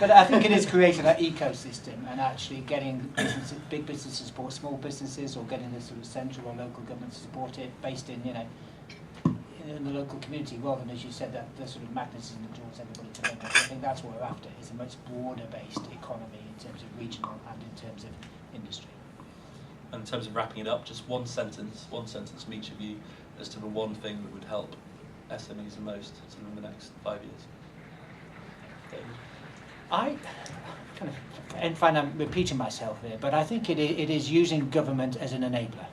But I think it is creating that ecosystem and actually getting businesses, big businesses to support small businesses, or getting the sort of central or local government to support it based in, you know, in the local community, rather than, as you said, that the sort of magnetism that draws everybody together. I think that's what we're after, is a much broader based economy in terms of regional and in terms of industry. And in terms of wrapping it up, just one sentence from each of you as to the one thing that would help SMEs the most sort of in the next 5 years. David? I kind of, and find I'm repeating myself here, but I think it is using government as an enabler.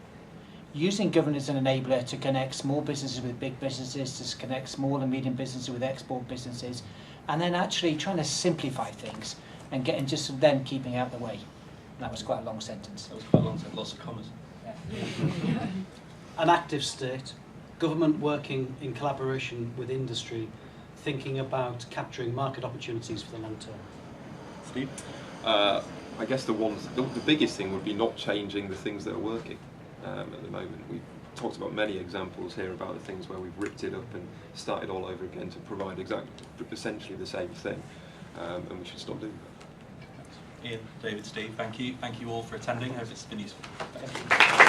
Using government as an enabler to connect small businesses with big businesses, to connect small and medium businesses with export businesses, and then actually trying to simplify things and getting just then keeping out the way. And that was quite a long sentence. That was quite a long sentence, lots of commas. Yeah. An active state, government working in collaboration with industry, thinking about capturing market opportunities for the long term. Steve? I guess the biggest thing would be not changing the things that are working at the moment. We've talked about many examples here about the things where we've ripped it up and started all over again to provide essentially the same thing, and we should stop doing that. Ian, David, Steve, thank you. Thank you all for attending. Hope it's been useful. Thank you.